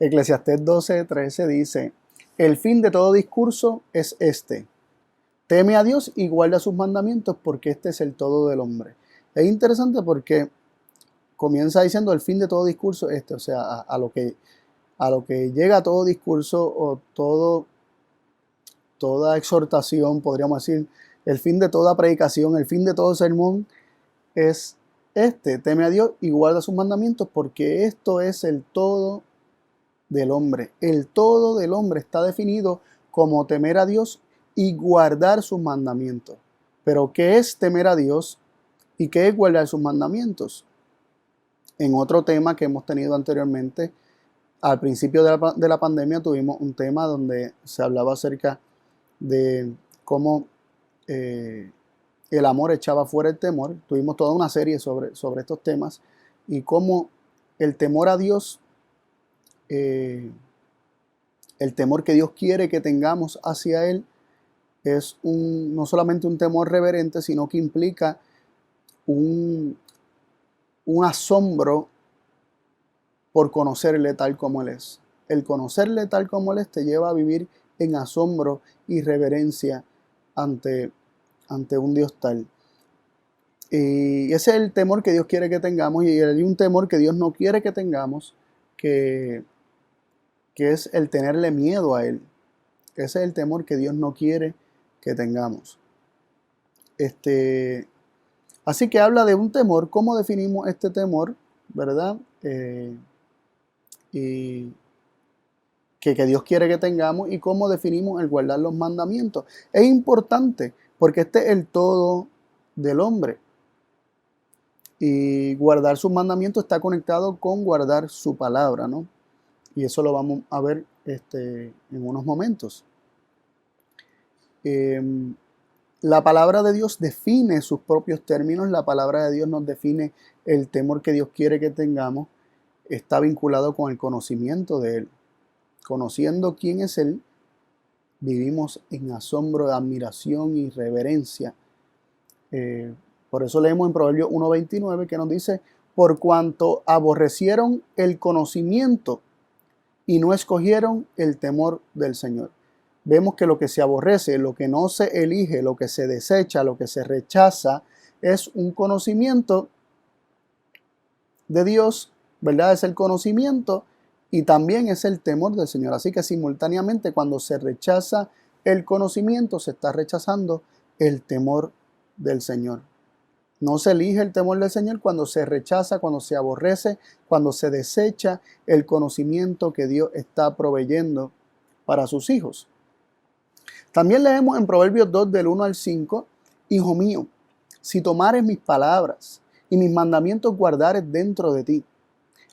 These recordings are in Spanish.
Eclesiastés 12:13 dice: el fin de todo discurso es este: teme a Dios y guarda sus mandamientos, porque este es el todo del hombre. Es interesante porque comienza diciendo el fin de todo discurso es este, o sea, a lo que llega todo discurso o toda exhortación, podríamos decir, el fin de toda predicación, el fin de todo sermón es este: teme a Dios y guarda sus mandamientos, porque esto es el todo del hombre. El todo del hombre está definido como temer a Dios y guardar sus mandamientos. Pero ¿qué es temer a Dios y qué es guardar sus mandamientos? En otro tema que hemos tenido anteriormente, al principio de la pandemia tuvimos un tema donde se hablaba acerca de cómo el amor echaba fuera el temor. Tuvimos toda una serie sobre estos temas y cómo el temor a Dios, el temor que Dios quiere que tengamos hacia Él, es no solamente un temor reverente, sino que implica un asombro por conocerle tal como Él es. El conocerle tal como Él es te lleva a vivir en asombro y reverencia ante un Dios tal. Y ese es el temor que Dios quiere que tengamos, y hay un temor que Dios no quiere que tengamos, que es el tenerle miedo a Él. Ese es el temor que Dios no quiere que tengamos. Así que habla de un temor. ¿Cómo definimos este temor? ¿Verdad? Y que Dios quiere que tengamos, y cómo definimos el guardar los mandamientos. Es importante porque este es el todo del hombre. Y guardar sus mandamientos está conectado con guardar su palabra, ¿no? Y eso lo vamos a ver en unos momentos. La palabra de Dios define sus propios términos. La palabra de Dios nos define el temor que Dios quiere que tengamos. Está vinculado con el conocimiento de Él. Conociendo quién es Él, vivimos en asombro, admiración y reverencia. Por eso leemos en Proverbios 1:29 que nos dice: por cuanto aborrecieron el conocimiento y no escogieron el temor del Señor. Vemos que lo que se aborrece, lo que no se elige, lo que se desecha, lo que se rechaza, es un conocimiento de Dios, ¿verdad? Es el conocimiento y también es el temor del Señor. Así que simultáneamente, cuando se rechaza el conocimiento, se está rechazando el temor del Señor. No se elige el temor del Señor cuando se rechaza, cuando se aborrece, cuando se desecha el conocimiento que Dios está proveyendo para sus hijos. También leemos en Proverbios 2 del 1 al 5: hijo mío, si tomares mis palabras y mis mandamientos guardares dentro de ti,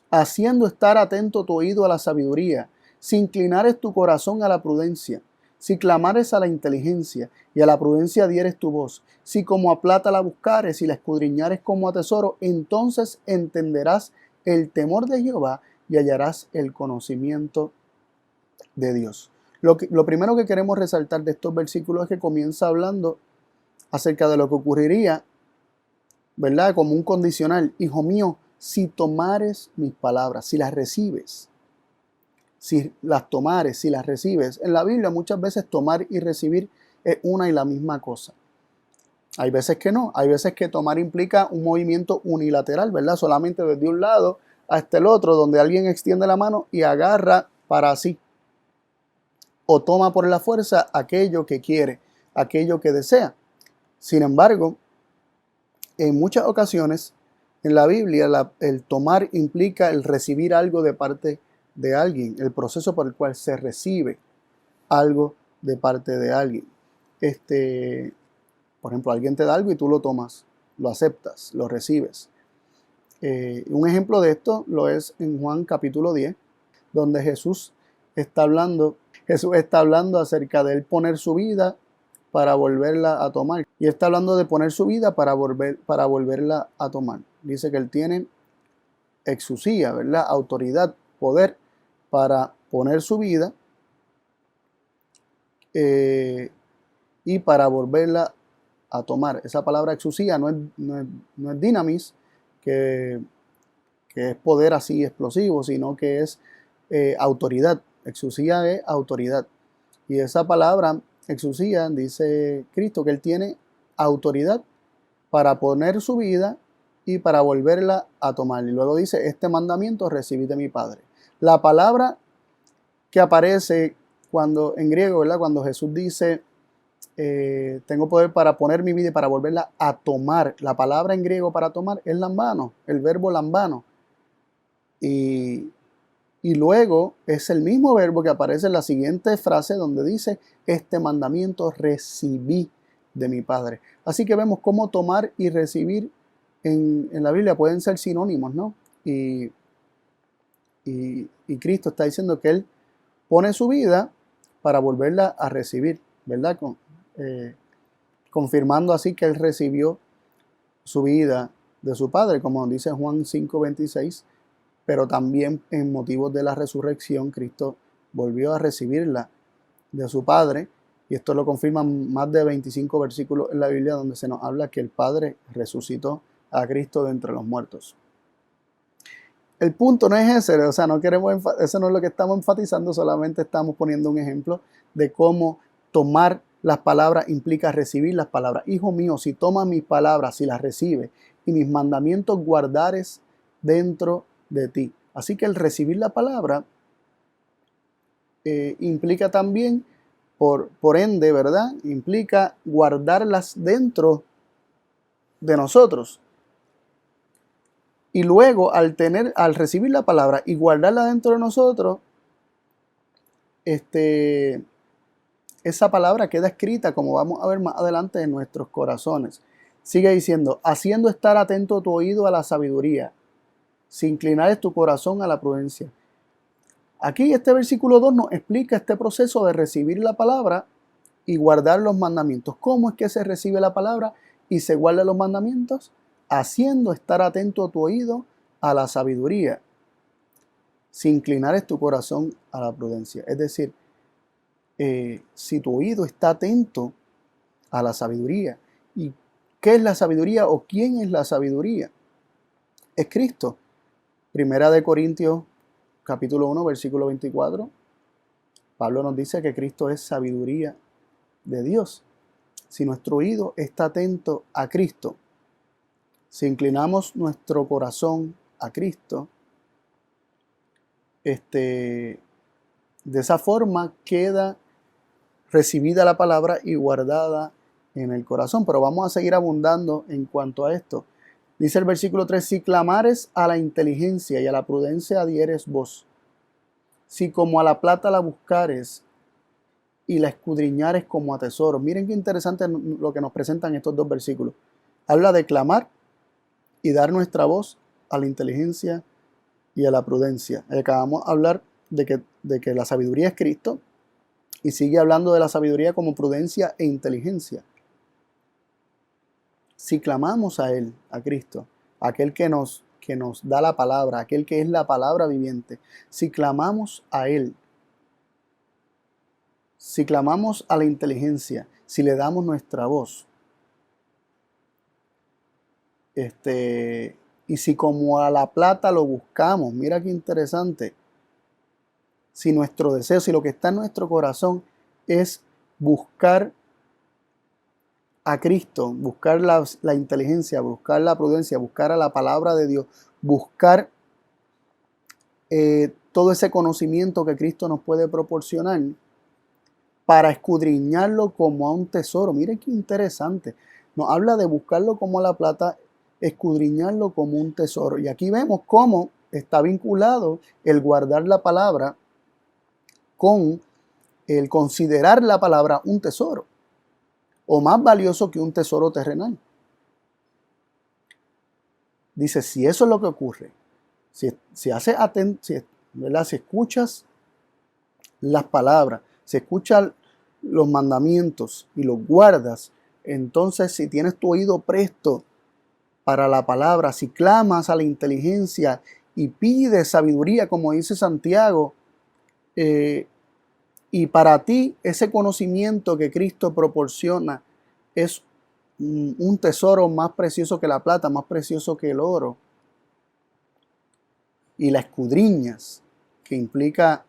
haciendo estar atento tu oído a la sabiduría, si inclinares tu corazón a la prudencia, si clamares a la inteligencia y a la prudencia dieres tu voz, si como a plata la buscares y la escudriñares como a tesoro, entonces entenderás el temor de Jehová y hallarás el conocimiento de Dios. Lo primero que queremos resaltar de estos versículos es que comienza hablando acerca de lo que ocurriría, ¿verdad? Como un condicional: hijo mío, si tomares mis palabras, si las recibes. Si las tomares, si las recibes. En la Biblia muchas veces tomar y recibir es una y la misma cosa. Hay veces que no. Hay veces que tomar implica un movimiento unilateral, ¿verdad? Solamente desde un lado hasta el otro, donde alguien extiende la mano y agarra para sí. O toma por la fuerza aquello que quiere, aquello que desea. Sin embargo, en muchas ocasiones en la Biblia el tomar implica el recibir algo de parte de alguien, el proceso por el cual se recibe algo de parte de alguien. Por ejemplo, alguien te da algo y tú lo tomas, lo aceptas, lo recibes. Un ejemplo de esto lo es en Juan capítulo 10, donde Jesús está hablando acerca de él poner su vida para volverla a tomar. Y está hablando de poner su vida para volverla a tomar. Dice que él tiene exusía, ¿verdad? Autoridad, poder para poner su vida y para volverla a tomar. Esa palabra exusía no es dinamis, que es poder así explosivo, sino que es autoridad. Exusía es autoridad. Y esa palabra, exusía, dice Cristo que Él tiene autoridad para poner su vida y para volverla a tomar. Y luego dice, este mandamiento recibí de mi Padre. La palabra que aparece cuando en griego, ¿verdad? Cuando Jesús dice, tengo poder para poner mi vida y para volverla a tomar. La palabra en griego para tomar es lambano, el verbo lambano. Y luego es el mismo verbo que aparece en la siguiente frase donde dice, este mandamiento recibí de mi Padre. Así que vemos cómo tomar y recibir en la Biblia pueden ser sinónimos, ¿no? Y Cristo está diciendo que Él pone su vida para volverla a recibir, ¿verdad? Confirmando así que Él recibió su vida de su Padre, como dice Juan 5:26, pero también en motivos de la resurrección, Cristo volvió a recibirla de su Padre, y esto lo confirman más de 25 versículos en la Biblia donde se nos habla que el Padre resucitó a Cristo de entre los muertos. El punto no es ese, o sea, eso no es lo que estamos enfatizando, solamente estamos poniendo un ejemplo de cómo tomar las palabras implica recibir las palabras. Hijo mío, si tomas mis palabras, si las recibes, y mis mandamientos guardares dentro de ti. Así que el recibir la palabra implica también, por ende, ¿verdad? Implica guardarlas dentro de nosotros. Y luego, al recibir la palabra y guardarla dentro de nosotros, esa palabra queda escrita, como vamos a ver más adelante, en nuestros corazones. Sigue diciendo, haciendo estar atento tu oído a la sabiduría, si inclinares tu corazón a la prudencia. Aquí este versículo 2 nos explica este proceso de recibir la palabra y guardar los mandamientos. ¿Cómo es que se recibe la palabra y se guardan los mandamientos? Haciendo estar atento tu oído a la sabiduría, si inclinares tu corazón a la prudencia. Es decir, si tu oído está atento a la sabiduría. ¿Y qué es la sabiduría o quién es la sabiduría? Es Cristo. Primera de Corintios capítulo 1 versículo 24. Pablo nos dice que Cristo es sabiduría de Dios. Si nuestro oído está atento a Cristo, si inclinamos nuestro corazón a Cristo, de esa forma queda recibida la palabra y guardada en el corazón. Pero vamos a seguir abundando en cuanto a esto. Dice el versículo 3, si clamares a la inteligencia y a la prudencia adhieres vos, si como a la plata la buscares y la escudriñares como a tesoro. Miren qué interesante lo que nos presentan estos dos versículos. Habla de clamar y dar nuestra voz a la inteligencia y a la prudencia. Acabamos de hablar de que la sabiduría es Cristo y sigue hablando de la sabiduría como prudencia e inteligencia. Si clamamos a Él, a Cristo, aquel que nos da la palabra, aquel que es la palabra viviente, si clamamos a Él, si clamamos a la inteligencia, si le damos nuestra voz, y si como a la plata lo buscamos, mira qué interesante, si nuestro deseo, si lo que está en nuestro corazón es buscar a Cristo, buscar la inteligencia, buscar la prudencia, buscar a la palabra de Dios, buscar todo ese conocimiento que Cristo nos puede proporcionar para escudriñarlo como a un tesoro. Mire qué interesante. Nos habla de buscarlo como a la plata, escudriñarlo como un tesoro. Y aquí vemos cómo está vinculado el guardar la palabra con el considerar la palabra un tesoro, o más valioso que un tesoro terrenal. Dice, si eso es lo que ocurre, si escuchas las palabras, si escuchas los mandamientos y los guardas, entonces si tienes tu oído presto para la palabra, si clamas a la inteligencia y pides sabiduría, como dice Santiago, y para ti ese conocimiento que Cristo proporciona es un tesoro más precioso que la plata, más precioso que el oro, y la escudriñas, que implica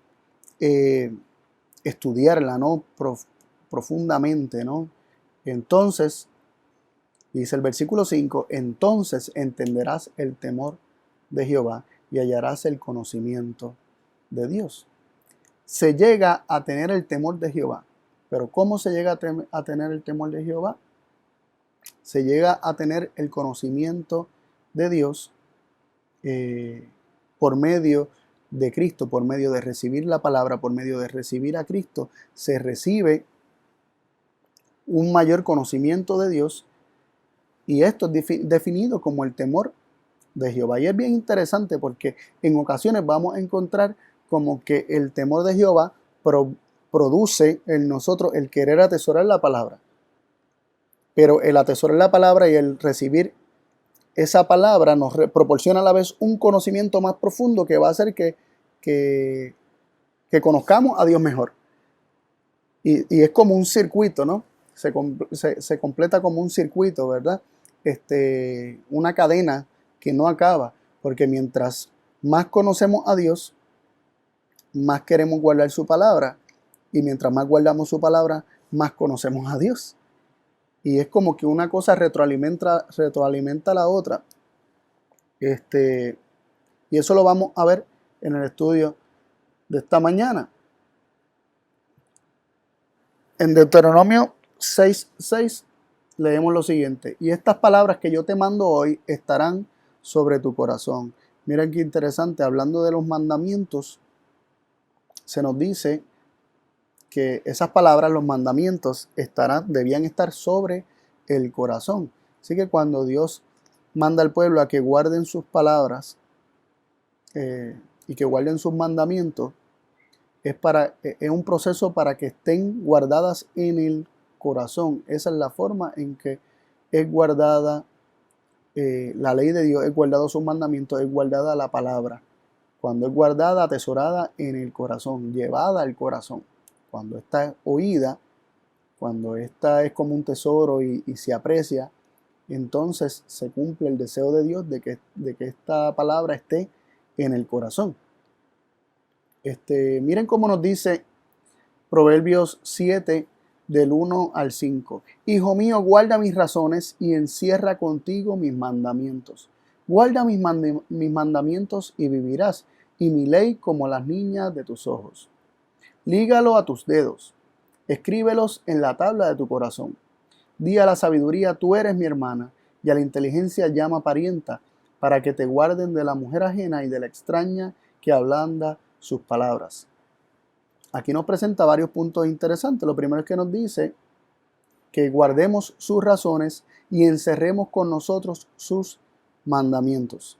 estudiarla, ¿no? Profundamente, ¿no? Entonces, dice el versículo 5, entonces entenderás el temor de Jehová y hallarás el conocimiento de Dios. Se llega a tener el temor de Jehová. Pero ¿cómo se llega a tener el temor de Jehová? Se llega a tener el conocimiento de Dios por medio de Cristo, por medio de recibir la palabra, por medio de recibir a Cristo, se recibe un mayor conocimiento de Dios, y esto es definido como el temor de Jehová. Y es bien interesante porque en ocasiones vamos a encontrar como que el temor de Jehová produce en nosotros el querer atesorar la palabra. Pero el atesorar la palabra y el recibir esa palabra nos proporciona a la vez un conocimiento más profundo que va a hacer que conozcamos a Dios mejor. Y es como un circuito, ¿no? Se completa como un circuito, ¿verdad? Una cadena que no acaba, porque mientras más conocemos a Dios, más queremos guardar su palabra, y mientras más guardamos su palabra, más conocemos a Dios. Y es como que una cosa retroalimenta a la otra. Y eso lo vamos a ver en el estudio de esta mañana. En Deuteronomio 6:6 leemos lo siguiente: y estas palabras que yo te mando hoy estarán sobre tu corazón. Miren qué interesante, hablando de los mandamientos, se nos dice que esas palabras, los mandamientos, debían estar sobre el corazón. Así que cuando Dios manda al pueblo a que guarden sus palabras y que guarden sus mandamientos, es un proceso para que estén guardadas en el corazón. Esa es la forma en que es guardada la ley de Dios, es guardado sus mandamientos, es guardada la palabra. Cuando es guardada, atesorada en el corazón, llevada al corazón. Cuando está oída, cuando esta es como un tesoro y se aprecia, entonces se cumple el deseo de Dios de que esta palabra esté en el corazón. Miren cómo nos dice Proverbios 7, del 1 al 5. Hijo mío, guarda mis razones y encierra contigo mis mandamientos. Guarda mis mandamientos y vivirás, y mi ley como las niñas de tus ojos. Lígalo a tus dedos, escríbelos en la tabla de tu corazón. Di a la sabiduría, tú eres mi hermana, y a la inteligencia llama parienta, para que te guarden de la mujer ajena y de la extraña que ablanda sus palabras. Aquí nos presenta varios puntos interesantes. Lo primero es que nos dice que guardemos sus razones y encerremos con nosotros sus mandamientos.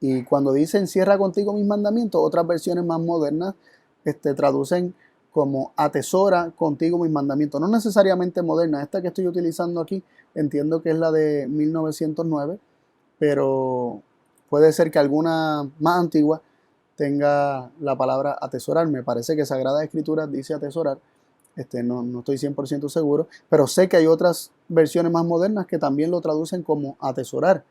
Y cuando dice encierra contigo mis mandamientos, otras versiones más modernas traducen como atesora contigo mis mandamientos. No necesariamente moderna. Esta que estoy utilizando aquí entiendo que es la de 1909, pero puede ser que alguna más antigua tenga la palabra atesorar. Me parece que Sagrada Escritura dice atesorar. No estoy 100% seguro, pero sé que hay otras versiones más modernas que también lo traducen como atesorar.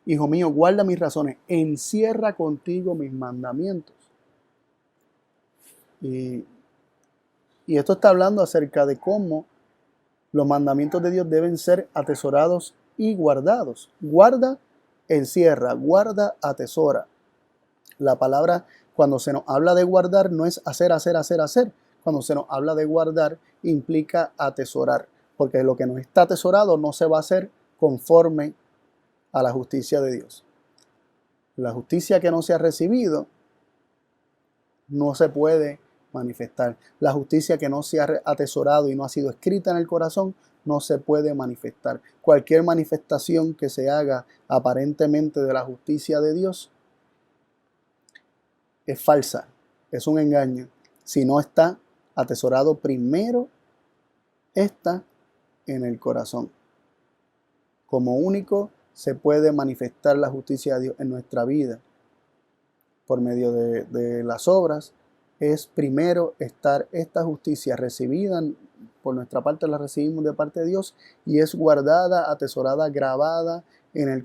Hijo mío, guarda mis razones, encierra contigo mis mandamientos. Y esto está hablando acerca de cómo los mandamientos de Dios deben ser atesorados y guardados. Guarda, encierra, guarda, atesora. La palabra, cuando se nos habla de guardar, no es hacer. Cuando se nos habla de guardar, implica atesorar, porque lo que no está atesorado no se va a hacer conforme a la justicia de Dios. La justicia que no se ha recibido no se puede manifestar. La justicia que no se ha atesorado y no ha sido escrita en el corazón no se puede manifestar. Cualquier manifestación que se haga aparentemente de la justicia de Dios es falsa, es un engaño. Si no está atesorado primero, está en el corazón. Como único se puede manifestar la justicia de Dios en nuestra vida por medio de las obras. Es primero estar esta justicia recibida, por nuestra parte la recibimos de parte de Dios, y es guardada, atesorada, grabada en el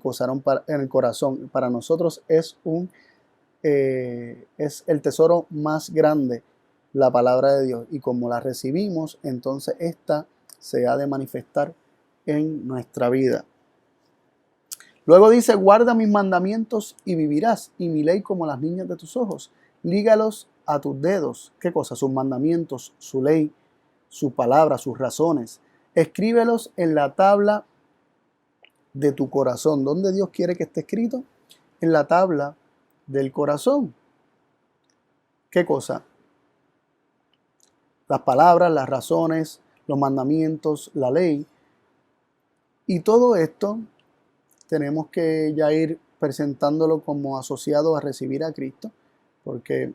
corazón. Para nosotros es un es el tesoro más grande, la palabra de Dios. Y como la recibimos, entonces esta se ha de manifestar en nuestra vida. Luego dice, guarda mis mandamientos y vivirás, y mi ley como las niñas de tus ojos. Lígalos a tus dedos. ¿Qué cosa? Sus mandamientos, su ley, su palabra, sus razones. Escríbelos en la tabla de tu corazón. ¿Dónde Dios quiere que esté escrito? En la tabla del corazón. ¿Qué cosa? Las palabras, las razones, los mandamientos, la ley. Y todo esto tenemos que ya ir presentándolo como asociado a recibir a Cristo, porque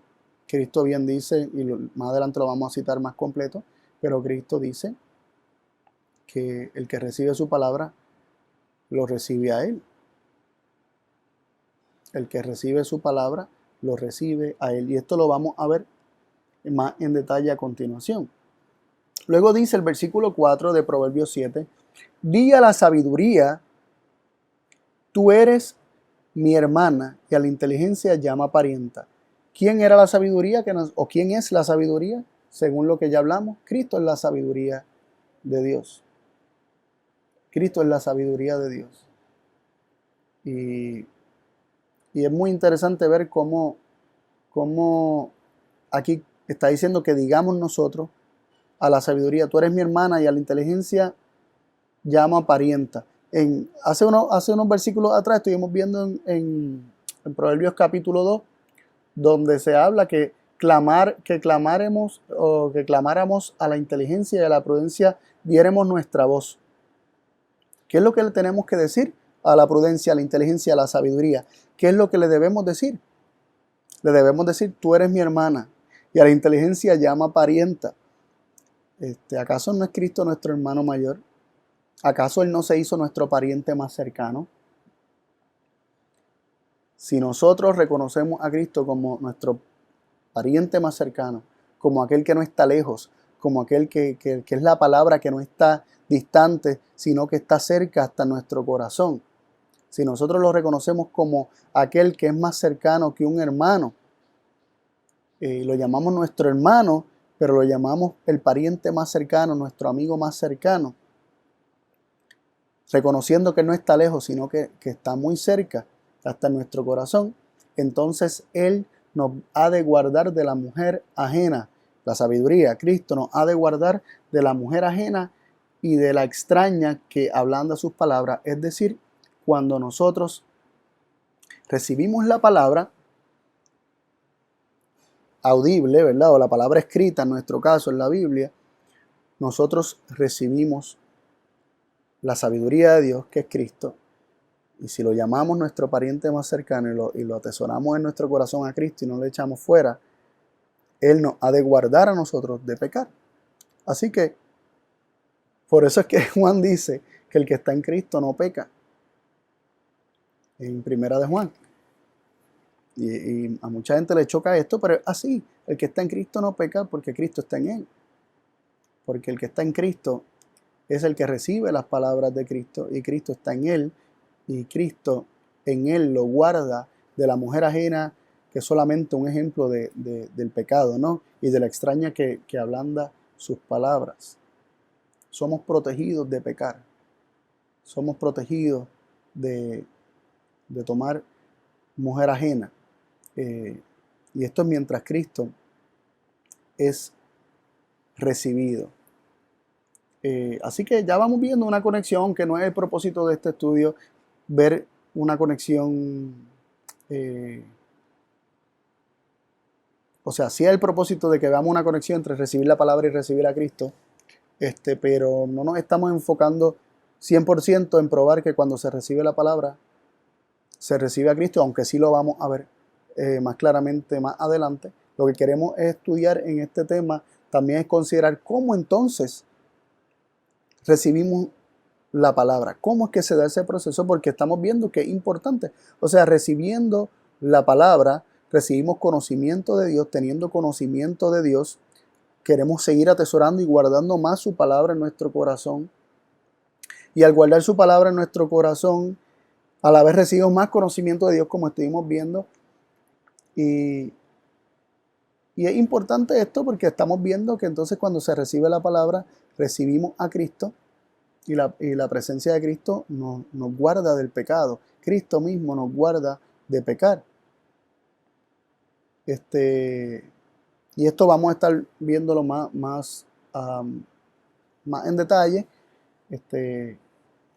Cristo bien dice, y más adelante lo vamos a citar más completo, pero Cristo dice que el que recibe su palabra, lo recibe a Él. El que recibe su palabra, lo recibe a Él. Y esto lo vamos a ver más en detalle a continuación. Luego dice el versículo 4 de Proverbios 7, di a la sabiduría, tú eres mi hermana, y a la inteligencia llama parienta. ¿Quién era la sabiduría? ¿O quién es la sabiduría? Según lo que ya hablamos, Cristo es la sabiduría de Dios. Cristo es la sabiduría de Dios. Y es muy interesante ver cómo aquí está diciendo que digamos nosotros a la sabiduría, tú eres mi hermana, y a la inteligencia llama parienta. Hace unos versículos atrás estuvimos viendo en Proverbios capítulo 2, donde se habla que clamáramos a la inteligencia y a la prudencia, diéremos nuestra voz. ¿Qué es lo que le tenemos que decir a la prudencia, a la inteligencia, a la sabiduría? ¿Qué es lo que le debemos decir? Le debemos decir, tú eres mi hermana, y a la inteligencia llama parienta. ¿Acaso no es Cristo nuestro hermano mayor? ¿Acaso Él no se hizo nuestro pariente más cercano? Si nosotros reconocemos a Cristo como nuestro pariente más cercano, como aquel que no está lejos, como aquel que es la palabra que no está distante, sino que está cerca hasta nuestro corazón. Si nosotros lo reconocemos como aquel que es más cercano que un hermano, lo llamamos nuestro hermano, pero lo llamamos el pariente más cercano, nuestro amigo más cercano, reconociendo que no está lejos, sino que está muy cerca, hasta nuestro corazón, entonces Él nos ha de guardar de la mujer ajena. La sabiduría, Cristo nos ha de guardar de la mujer ajena y de la extraña que ablanda sus palabras. Es decir, cuando nosotros recibimos la palabra audible, ¿verdad? O la palabra escrita, en nuestro caso, en la Biblia, nosotros recibimos la sabiduría de Dios, que es Cristo. Y si lo llamamos nuestro pariente más cercano y lo atesoramos en nuestro corazón a Cristo y no le echamos fuera, Él nos ha de guardar a nosotros de pecar. Así que, por eso es que Juan dice que el que está en Cristo no peca. En Primera de Juan. Y a mucha gente le choca esto, pero es así. El que está en Cristo no peca porque Cristo está en Él. Porque el que está en Cristo es el que recibe las palabras de Cristo, y Cristo está en Él, y Cristo en Él lo guarda de la mujer ajena, que es solamente un ejemplo del pecado, ¿no? Y de la extraña que ablanda sus palabras. Somos protegidos de pecar. Somos protegidos de tomar mujer ajena. Y esto es mientras Cristo es recibido. Así que ya vamos viendo una conexión, que no es el propósito de este estudio, ver una conexión, o sea, sí es el propósito de que veamos una conexión entre recibir la palabra y recibir a Cristo, pero no nos estamos enfocando 100% en probar que cuando se recibe la palabra, se recibe a Cristo, aunque sí lo vamos a ver más claramente más adelante. Lo que queremos estudiar en este tema también es considerar cómo entonces recibimos la palabra. ¿Cómo es que se da ese proceso? Porque estamos viendo que es importante. O sea, recibiendo la palabra, recibimos conocimiento de Dios. Teniendo conocimiento de Dios, queremos seguir atesorando y guardando más su palabra en nuestro corazón. Y al guardar su palabra en nuestro corazón, a la vez recibimos más conocimiento de Dios, como estuvimos viendo. Y, y es importante esto porque estamos viendo que entonces cuando se recibe la palabra, recibimos a Cristo y la presencia de Cristo nos guarda del pecado. Cristo mismo nos guarda de pecar. Y esto vamos a estar viéndolo más en detalle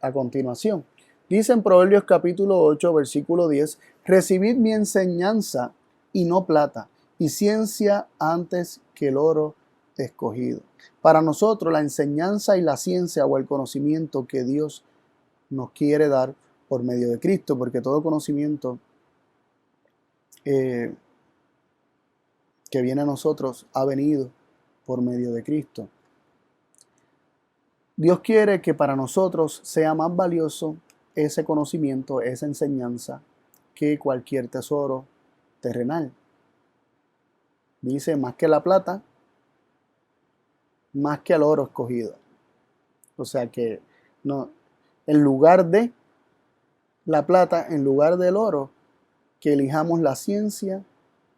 a continuación. Dice en Proverbios capítulo 8, versículo 10, recibid mi enseñanza y no plata, y ciencia antes que el oro escogido. Para nosotros la enseñanza y la ciencia o el conocimiento que Dios nos quiere dar por medio de Cristo, porque todo conocimiento que viene a nosotros ha venido por medio de Cristo. Dios quiere que para nosotros sea más valioso ese conocimiento, esa enseñanza, que cualquier tesoro terrenal. Dice, más que la plata, más que el oro escogido. O sea que no, en lugar de la plata, en lugar del oro, que elijamos la ciencia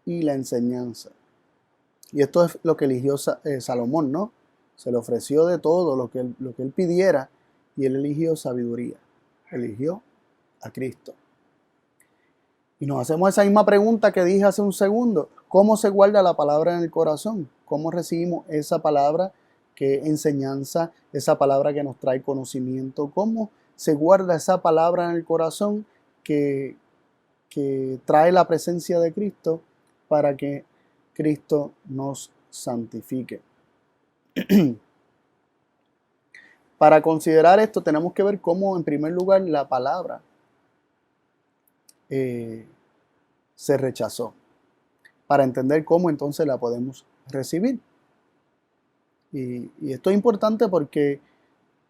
y la enseñanza. Y esto es lo que eligió Salomón, ¿no? Se le ofreció de todo lo que él pidiera y él eligió sabiduría. Eligió a Cristo. Y nos hacemos esa misma pregunta que dije hace un segundo. ¿Cómo se guarda la palabra en el corazón? ¿Cómo recibimos esa palabra que es enseñanza, esa palabra que nos trae conocimiento? ¿Cómo se guarda esa palabra en el corazón que trae la presencia de Cristo para que Cristo nos santifique? Para considerar esto tenemos que ver cómo en primer lugar la palabra se rechazó, para entender cómo entonces la podemos recibir. Y esto es importante porque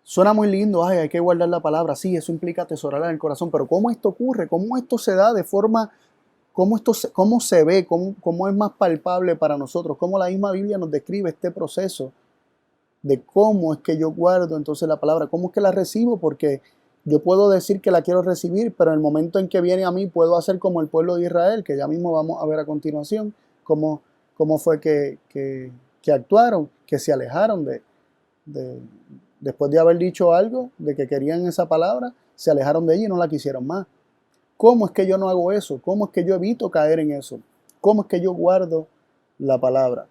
suena muy lindo, hay que guardar la palabra, sí, eso implica atesorarla en el corazón, pero ¿cómo esto ocurre? ¿Cómo esto se da de forma, cómo se ve, cómo es más palpable para nosotros? ¿Cómo la misma Biblia nos describe este proceso de cómo es que yo guardo entonces la palabra? ¿Cómo es que la recibo? Porque yo puedo decir que la quiero recibir, pero en el momento en que viene a mí puedo hacer como el pueblo de Israel, que ya mismo vamos a ver a continuación, cómo fue que actuaron, que se alejaron después de haber dicho algo, de que querían esa palabra, se alejaron de ella y no la quisieron más. ¿Cómo es que yo no hago eso? ¿Cómo es que yo evito caer en eso? ¿Cómo es que yo guardo la palabra?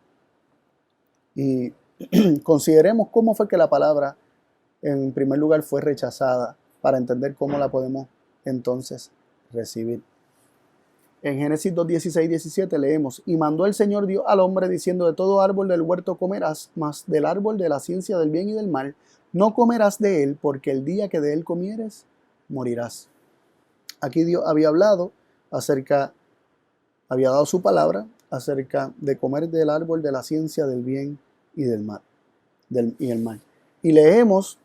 Y consideremos cómo fue que la palabra en primer lugar fue rechazada para entender cómo la podemos entonces recibir. En Génesis 2, 16 y 17 leemos, y mandó el Señor Dios al hombre diciendo, de todo árbol del huerto comerás, mas del árbol de la ciencia del bien y del mal no comerás de él, porque el día que de él comieres, morirás. Aquí Dios había hablado había dado su palabra acerca de comer del árbol de la ciencia del bien y del mal. Y leemos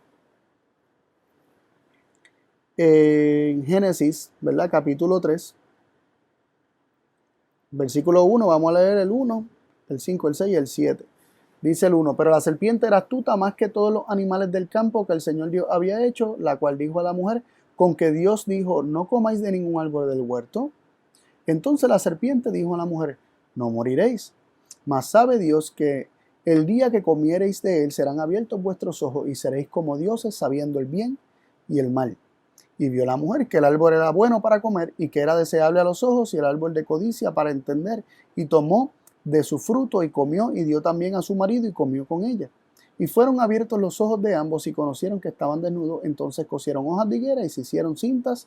en Génesis, ¿verdad? Capítulo 3, versículo 1, vamos a leer el 1, el 5, el 6 y el 7. Dice el 1, pero la serpiente era astuta más que todos los animales del campo que el Señor Dios había hecho, la cual dijo a la mujer, con que Dios dijo, no comáis de ningún árbol del huerto. Entonces la serpiente dijo a la mujer, no moriréis, mas sabe Dios que el día que comiereis de él serán abiertos vuestros ojos y seréis como dioses sabiendo el bien y el mal. Y vio la mujer que el árbol era bueno para comer y que era deseable a los ojos y el árbol de codicia para entender, y tomó de su fruto y comió y dio también a su marido y comió con ella. Y fueron abiertos los ojos de ambos y conocieron que estaban desnudos, entonces cosieron hojas de higuera y se hicieron cintas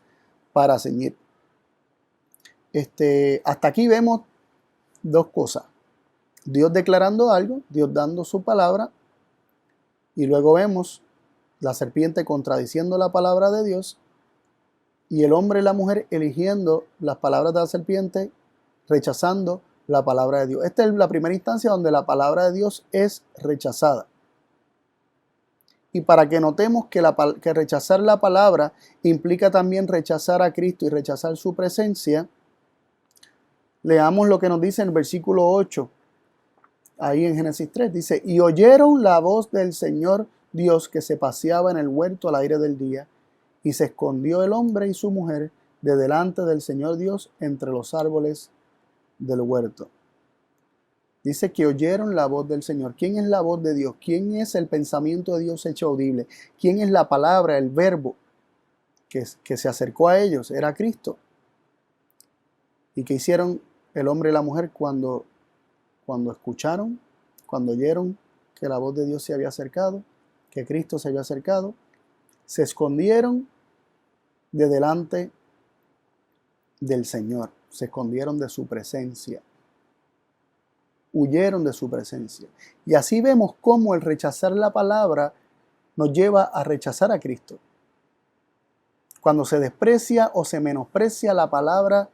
para ceñir. Hasta aquí vemos dos cosas. Dios declarando algo, Dios dando su palabra, y luego vemos la serpiente contradiciendo la palabra de Dios, y el hombre y la mujer eligiendo las palabras de la serpiente, rechazando la palabra de Dios. Esta es la primera instancia donde la palabra de Dios es rechazada. Y para que notemos que rechazar la palabra implica también rechazar a Cristo y rechazar su presencia, leamos lo que nos dice en el versículo 8, ahí en Génesis 3, dice, y oyeron la voz del Señor Dios que se paseaba en el huerto al aire del día, y se escondió el hombre y su mujer de delante del Señor Dios entre los árboles del huerto. Dice que oyeron la voz del Señor. ¿Quién es la voz de Dios? ¿Quién es el pensamiento de Dios hecho audible? ¿Quién es la palabra, el verbo que se acercó a ellos? Era Cristo. ¿Y qué hicieron el hombre y la mujer cuando escucharon, cuando oyeron que la voz de Dios se había acercado, que Cristo se había acercado? Se escondieron de delante del Señor, se escondieron de su presencia, huyeron de su presencia. Y así vemos cómo el rechazar la palabra nos lleva a rechazar a Cristo. Cuando se desprecia o se menosprecia la palabra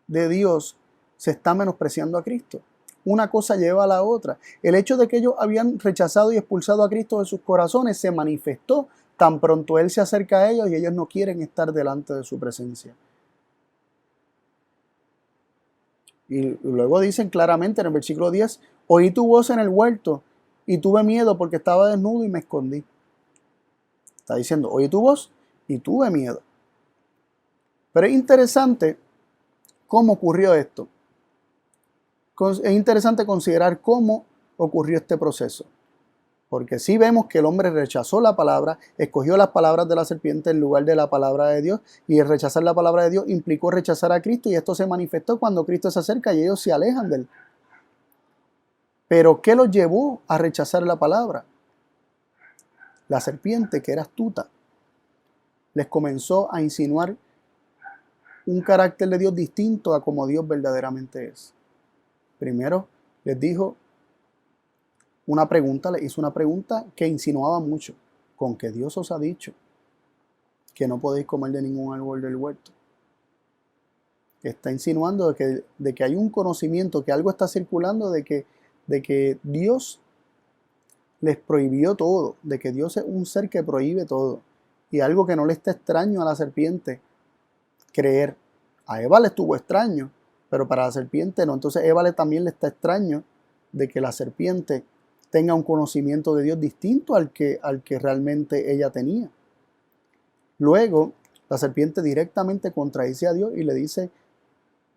de Dios, se está menospreciando a Cristo. Una cosa lleva a la otra. El hecho de que ellos habían rechazado y expulsado a Cristo de sus corazones se manifestó tan pronto Él se acerca a ellos y ellos no quieren estar delante de su presencia. Y luego dicen claramente en el versículo 10, oí tu voz en el huerto y tuve miedo porque estaba desnudo y me escondí. Está diciendo, oí tu voz y tuve miedo. Pero es interesante cómo ocurrió esto. Es interesante considerar cómo ocurrió este proceso. Porque sí vemos que el hombre rechazó la palabra, escogió las palabras de la serpiente en lugar de la palabra de Dios, y el rechazar la palabra de Dios implicó rechazar a Cristo, y esto se manifestó cuando Cristo se acerca y ellos se alejan de él. Pero ¿qué los llevó a rechazar la palabra? La serpiente, que era astuta, les comenzó a insinuar un carácter de Dios distinto a como Dios verdaderamente es. Primero les dijo una pregunta, le hizo una pregunta que insinuaba mucho. ¿Con que Dios os ha dicho que no podéis comer de ningún árbol del huerto? Está insinuando de que hay un conocimiento, que algo está circulando de que Dios les prohibió todo, de que Dios es un ser que prohíbe todo. Y algo que no le está extraño a la serpiente creer. A Eva le estuvo extraño, pero para la serpiente no. Entonces Eva también le está extraño de que la serpiente tenga un conocimiento de Dios distinto al que realmente ella tenía. Luego, la serpiente directamente contradice a Dios y le dice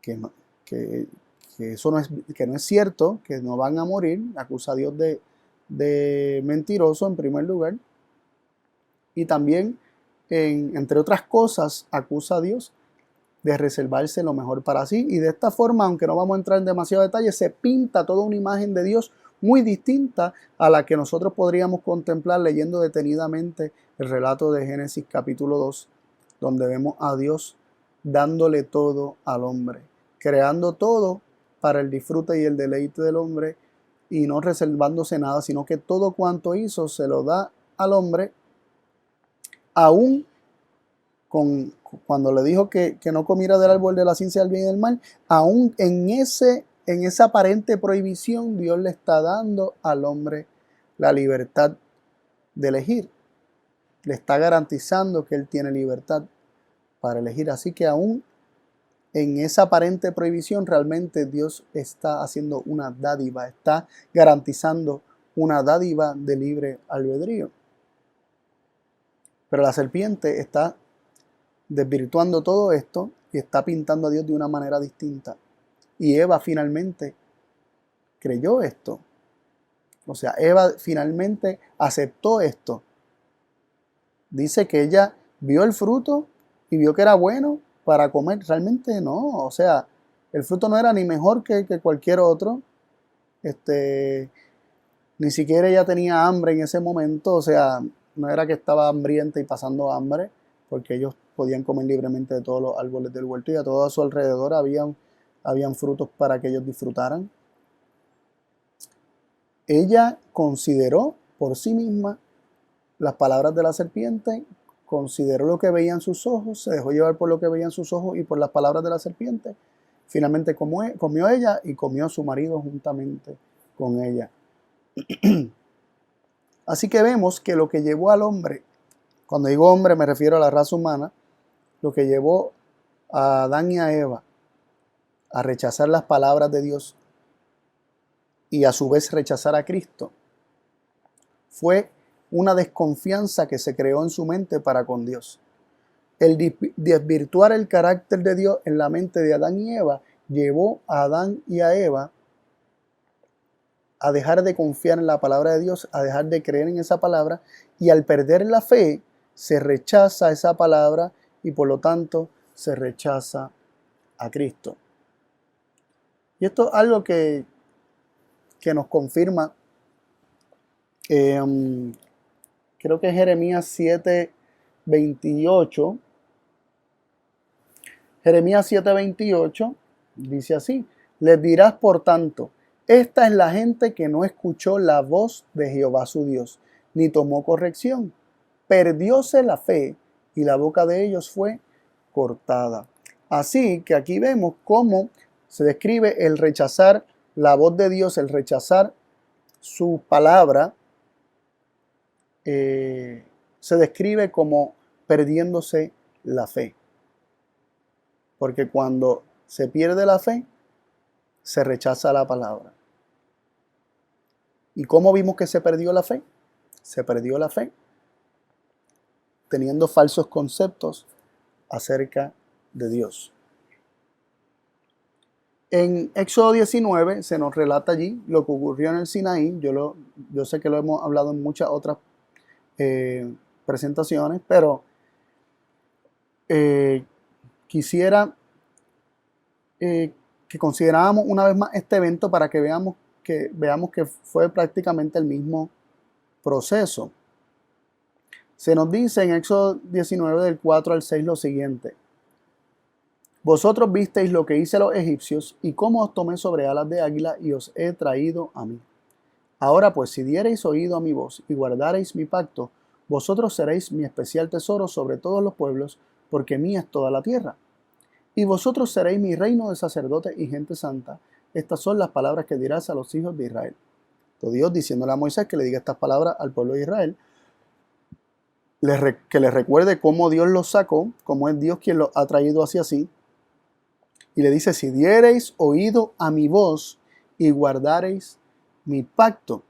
que eso no es cierto, que no van a morir. Acusa a Dios de mentiroso en primer lugar. Y también, entre otras cosas, acusa a Dios de reservarse lo mejor para sí. Y de esta forma, aunque no vamos a entrar en demasiado detalle, se pinta toda una imagen de Dios muy distinta a la que nosotros podríamos contemplar leyendo detenidamente el relato de Génesis capítulo 2, donde vemos a Dios dándole todo al hombre, creando todo para el disfrute y el deleite del hombre y no reservándose nada, sino que todo cuanto hizo se lo da al hombre, aún cuando le dijo que no comiera del árbol de la ciencia del bien y del mal, aún en esa aparente prohibición, Dios le está dando al hombre la libertad de elegir. Le está garantizando que él tiene libertad para elegir. Así que aún en esa aparente prohibición, realmente Dios está haciendo una dádiva, está garantizando una dádiva de libre albedrío. Pero la serpiente está desvirtuando todo esto y está pintando a Dios de una manera distinta. Y Eva finalmente creyó esto. O sea, Eva finalmente aceptó esto. Dice que ella vio el fruto y vio que era bueno para comer. Realmente no. O sea, el fruto no era ni mejor que cualquier otro. Ni siquiera ella tenía hambre en ese momento. O sea, no era que estaba hambrienta y pasando hambre, porque ellos podían comer libremente de todos los árboles del huerto y a todo a su alrededor habían frutos para que ellos disfrutaran. Ella consideró por sí misma las palabras de la serpiente, consideró lo que veían sus ojos, se dejó llevar por lo que veían sus ojos y por las palabras de la serpiente. Finalmente comió ella y comió su marido juntamente con ella. Así que vemos que lo que llevó al hombre, cuando digo hombre me refiero a la raza humana, lo que llevó a Adán y a Eva a rechazar las palabras de Dios y a su vez rechazar a Cristo, fue una desconfianza que se creó en su mente para con Dios. El desvirtuar el carácter de Dios en la mente de Adán y Eva llevó a Adán y a Eva a dejar de confiar en la palabra de Dios, a dejar de creer en esa palabra, y al perder la fe se rechaza esa palabra y por lo tanto se rechaza a Cristo. Y esto es algo que nos confirma, creo que es Jeremías 7:28. Jeremías 7:28 dice así: les dirás por tanto, esta es la gente que no escuchó la voz de Jehová su Dios, ni tomó corrección. Perdióse la fe y la boca de ellos fue cortada. Así que aquí vemos cómo se describe el rechazar la voz de Dios, el rechazar su palabra, se describe como perdiéndose la fe. Porque cuando se pierde la fe, se rechaza la palabra. ¿Y cómo vimos que se perdió la fe? Se perdió la fe teniendo falsos conceptos acerca de Dios. En Éxodo 19 se nos relata allí lo que ocurrió en el Sinaí. Yo sé que lo hemos hablado en muchas otras presentaciones, pero quisiera que consideráramos una vez más este evento para que veamos que fue prácticamente el mismo proceso. Se nos dice en Éxodo 19 del 4 al 6 lo siguiente: vosotros visteis lo que hice a los egipcios y cómo os tomé sobre alas de águila y os he traído a mí. Ahora pues, si diereis oído a mi voz y guardareis mi pacto, vosotros seréis mi especial tesoro sobre todos los pueblos, porque mía es toda la tierra. Y vosotros seréis mi reino de sacerdotes y gente santa. Estas son las palabras que dirás a los hijos de Israel. Entonces Dios diciéndole a Moisés que le diga estas palabras al pueblo de Israel, que les recuerde cómo Dios los sacó, cómo es Dios quien los ha traído hacia sí. Y le dice: si diereis oído a mi voz y guardareis mi pacto.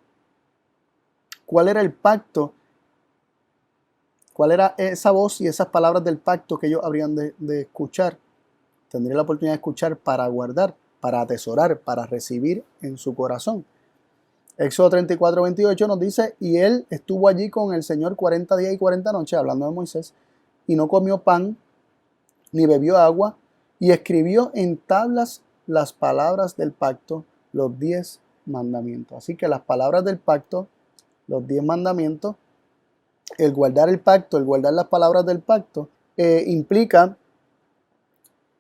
¿Cuál era el pacto? ¿Cuál era esa voz y esas palabras del pacto que ellos habrían de escuchar? Tendría la oportunidad de escuchar para guardar, para atesorar, para recibir en su corazón. Éxodo 34:28 nos dice: y él estuvo allí con el Señor 40 días y 40 noches, hablando de Moisés, y no comió pan, ni bebió agua, y escribió en tablas las palabras del pacto, los 10 mandamientos. Así que las palabras del pacto, los 10 mandamientos, el guardar el pacto, el guardar las palabras del pacto, implica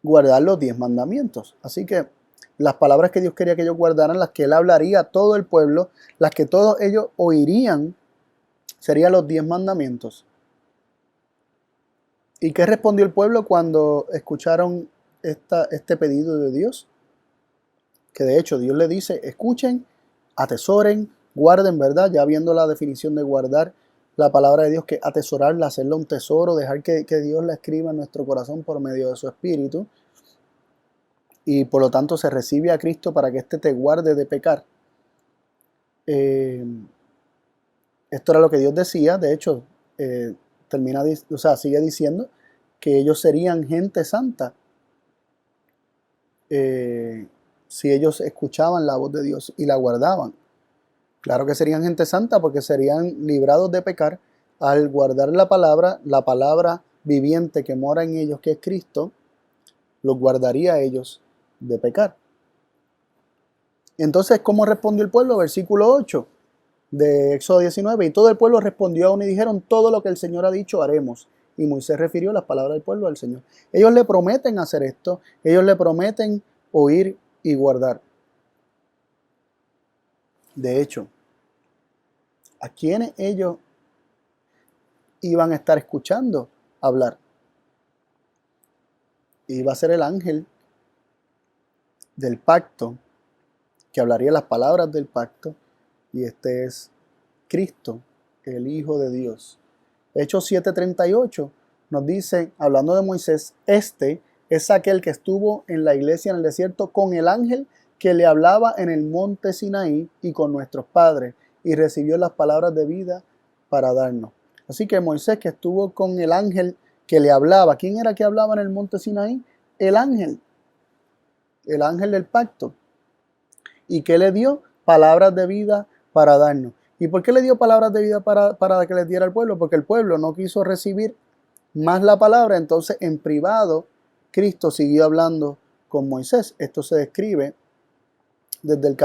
guardar los 10 mandamientos. Así que las palabras que Dios quería que ellos guardaran, las que Él hablaría a todo el pueblo, las que todos ellos oirían, serían los 10 mandamientos. ¿Y qué respondió el pueblo cuando escucharon este pedido de Dios? Que de hecho Dios le dice: escuchen, atesoren, guarden, ¿verdad? Ya viendo la definición de guardar la palabra de Dios, que atesorarla, hacerla un tesoro, dejar que Dios la escriba en nuestro corazón por medio de su Espíritu. Y por lo tanto se recibe a Cristo para que éste te guarde de pecar. Esto era lo que Dios decía. De hecho, sigue diciendo que ellos serían gente santa si ellos escuchaban la voz de Dios y la guardaban. Claro que serían gente santa porque serían librados de pecar al guardar la palabra viviente que mora en ellos, que es Cristo, los guardaría a ellos de pecar. Entonces, ¿cómo respondió el pueblo? Versículo 8 de Éxodo 19. Y todo el pueblo respondió aún y dijeron: todo lo que el Señor ha dicho haremos. Y Moisés refirió las palabras del pueblo al Señor. Ellos le prometen hacer esto, ellos le prometen oír y guardar. De hecho, ¿a quiénes ellos iban a estar escuchando hablar? Iba a ser el ángel del pacto, que hablaría las palabras del pacto, y este es Cristo, el Hijo de Dios. Hechos 7:38 nos dice, hablando de Moisés: este es aquel que estuvo en la iglesia en el desierto con el ángel que le hablaba en el monte Sinaí y con nuestros padres, y recibió las palabras de vida para darnos. Así que Moisés, que estuvo con el ángel que le hablaba. ¿Quién era que hablaba en el monte Sinaí? El ángel. el ángel del pacto. ¿Y qué le dio? Palabras de vida para darnos. ¿Y por qué le dio palabras de vida para que les diera al pueblo? Porque el pueblo no quiso recibir más la palabra, entonces en privado Cristo siguió hablando con Moisés. Esto se describe desde el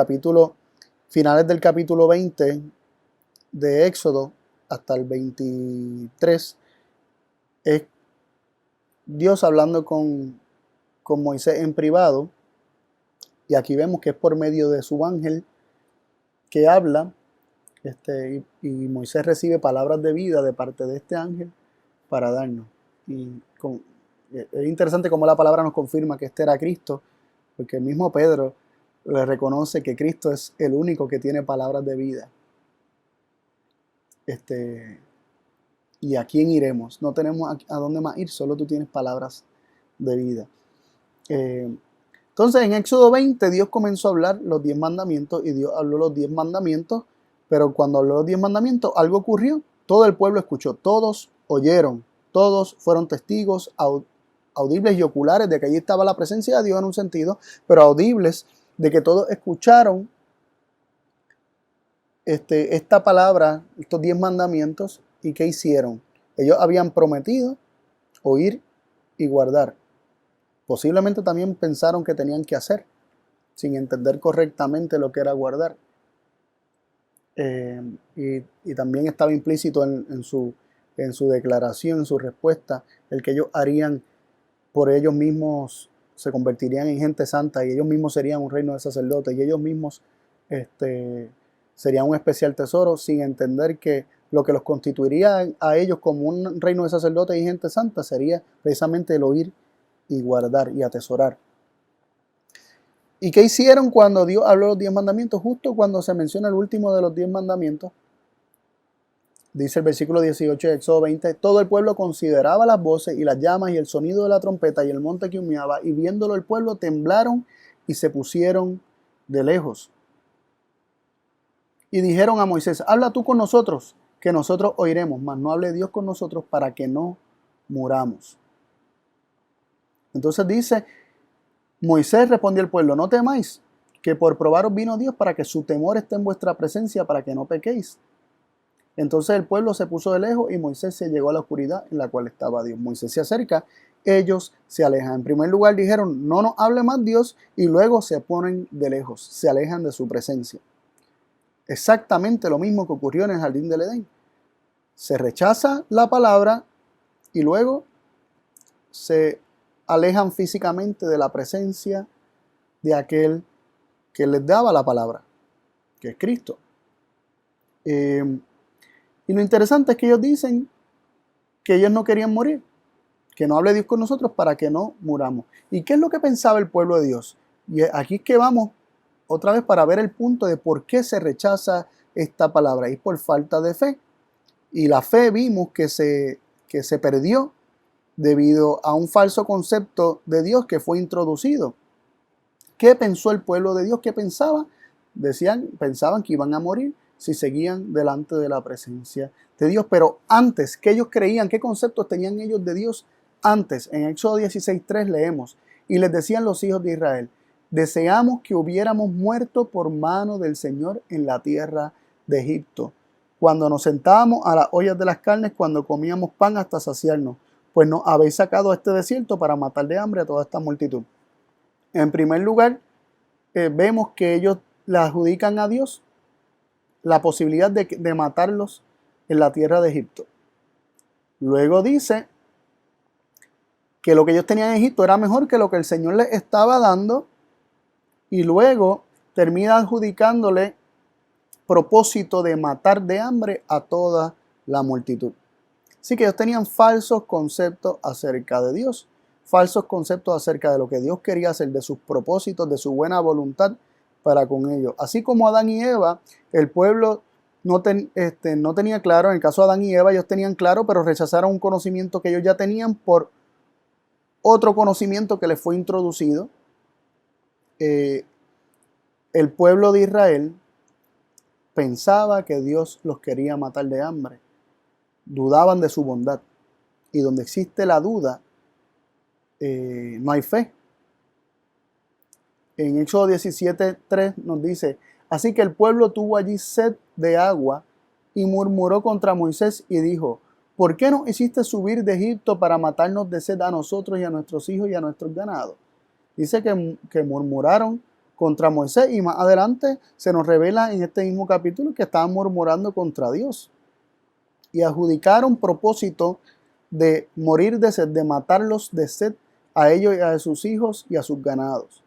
finales del capítulo 20 de Éxodo hasta el 23. Es Dios hablando con Moisés en privado, y aquí vemos que es por medio de su ángel que habla, y Moisés recibe palabras de vida de parte de este ángel para darnos. Es interesante cómo la palabra nos confirma que este era Cristo, porque el mismo Pedro le reconoce que Cristo es el único que tiene palabras de vida. ¿Y a quién iremos? No tenemos a dónde más ir, solo tú tienes palabras de vida. Entonces en Éxodo 20 Dios comenzó a hablar los 10 mandamientos, y Dios habló los 10 mandamientos, pero cuando habló los 10 mandamientos algo ocurrió. Todo el pueblo escuchó, todos oyeron, todos fueron testigos audibles y oculares de que allí estaba la presencia de Dios en un sentido, pero audibles de que todos escucharon esta palabra, estos 10 mandamientos. ¿Y qué hicieron? Ellos habían prometido oír y guardar. Posiblemente también pensaron que tenían que hacer, sin entender correctamente lo que era guardar. Y también estaba implícito en su declaración, en su respuesta, el que ellos harían por ellos mismos, se convertirían en gente santa, y ellos mismos serían un reino de sacerdotes, y ellos mismos serían un especial tesoro, sin entender que lo que los constituiría a ellos como un reino de sacerdotes y gente santa sería precisamente el oír y guardar y atesorar. ¿Y qué hicieron cuando Dios habló los 10 mandamientos? Justo cuando se menciona el último de los 10 mandamientos, dice el versículo 18 de Éxodo 20, todo el pueblo consideraba las voces y las llamas y el sonido de la trompeta y el monte que humeaba, y viéndolo el pueblo temblaron y se pusieron de lejos. Y dijeron a Moisés, habla tú con nosotros, que nosotros oiremos, mas no hable Dios con nosotros para que no muramos. Entonces dice, Moisés respondió al pueblo, no temáis, que por probaros vino Dios para que su temor esté en vuestra presencia, para que no pequéis. Entonces el pueblo se puso de lejos y Moisés se llegó a la oscuridad en la cual estaba Dios. Moisés se acerca, ellos se alejan. En primer lugar dijeron, no nos hable más Dios, y luego se ponen de lejos, se alejan de su presencia. Exactamente lo mismo que ocurrió en el jardín del Edén. Se rechaza la palabra y luego se alejan físicamente de la presencia de aquel que les daba la palabra, que es Cristo. Y lo interesante es que ellos dicen que ellos no querían morir, que no hable Dios con nosotros para que no muramos. ¿Y qué es lo que pensaba el pueblo de Dios? Y aquí es que vamos otra vez para ver el punto de por qué se rechaza esta palabra. Y por falta de fe. Y la fe vimos que se perdió debido a un falso concepto de Dios que fue introducido. ¿Qué pensó el pueblo de Dios? ¿Qué pensaba? Pensaban que iban a morir si seguían delante de la presencia de Dios. Pero antes, ¿qué ellos creían? ¿Qué conceptos tenían ellos de Dios antes? En Éxodo 16:3 leemos, y les decían los hijos de Israel, deseamos que hubiéramos muerto por mano del Señor en la tierra de Egipto, cuando nos sentábamos a las ollas de las carnes, cuando comíamos pan hasta saciarnos, pues nos habéis sacado a este desierto para matar de hambre a toda esta multitud. En primer lugar, vemos que ellos le adjudican a Dios la posibilidad de matarlos en la tierra de Egipto. Luego dice que lo que ellos tenían en Egipto era mejor que lo que el Señor les estaba dando, y luego termina adjudicándole propósito de matar de hambre a toda la multitud. Así que ellos tenían falsos conceptos acerca de Dios, falsos conceptos acerca de lo que Dios quería hacer, de sus propósitos, de su buena voluntad para con ellos. Así como Adán y Eva, el pueblo no tenía claro. En el caso de Adán y Eva, ellos tenían claro, pero rechazaron un conocimiento que ellos ya tenían por otro conocimiento que les fue introducido. El pueblo de Israel pensaba que Dios los quería matar de hambre. Dudaban de su bondad. Y donde existe la duda, no hay fe. En Éxodo 17:3 nos dice: así que el pueblo tuvo allí sed de agua y murmuró contra Moisés y dijo: ¿por qué nos hiciste subir de Egipto para matarnos de sed a nosotros y a nuestros hijos y a nuestros ganados? Dice que murmuraron contra Moisés, y más adelante se nos revela en este mismo capítulo que estaban murmurando contra Dios y adjudicaron propósito de morir de sed, de matarlos de sed a ellos y a sus hijos y a sus ganados.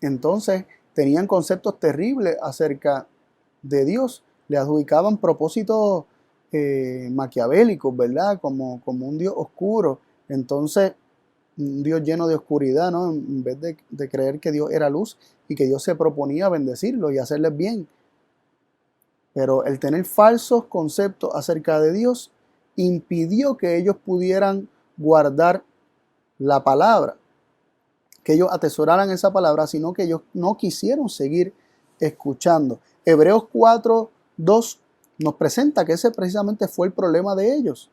Entonces tenían conceptos terribles acerca de Dios, le adjudicaban propósitos maquiavélicos, ¿verdad? Como un Dios oscuro. Entonces, un Dios lleno de oscuridad, ¿no? En vez de creer que Dios era luz y que Dios se proponía bendecirlos y hacerles bien. Pero el tener falsos conceptos acerca de Dios impidió que ellos pudieran guardar la palabra, que ellos atesoraran esa palabra, sino que ellos no quisieron seguir escuchando. Hebreos 4:2 nos presenta que ese precisamente fue el problema de ellos.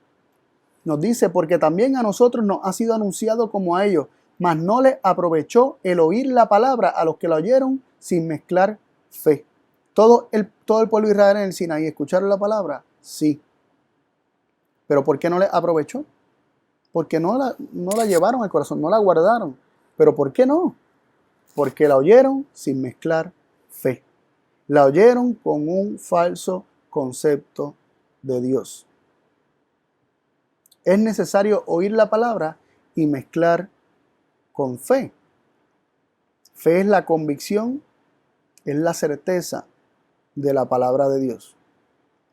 Nos dice: porque también a nosotros nos ha sido anunciado como a ellos, mas no les aprovechó el oír la palabra a los que la oyeron sin mezclar fe. ¿Todo el pueblo de Israel en el Sinaí escucharon la palabra? Sí. ¿Pero por qué no les aprovechó? Porque no la llevaron al corazón, no la guardaron. ¿Pero por qué no? Porque la oyeron sin mezclar fe. La oyeron con un falso concepto de Dios. Es necesario oír la palabra y mezclar con fe. Fe es la convicción, es la certeza de la palabra de Dios.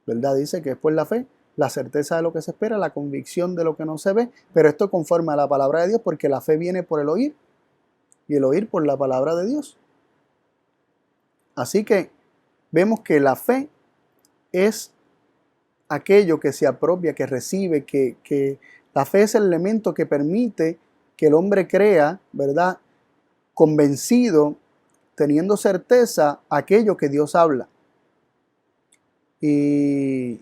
¿Verdad? Dice que es por la fe, la certeza de lo que se espera, la convicción de lo que no se ve, pero esto conforme a la palabra de Dios, porque la fe viene por el oír y el oír por la palabra de Dios. Así que vemos que la fe es aquello que se apropia, que recibe, que la fe es el elemento que permite que el hombre crea, ¿verdad? Convencido, teniendo certeza, aquello que Dios habla. Y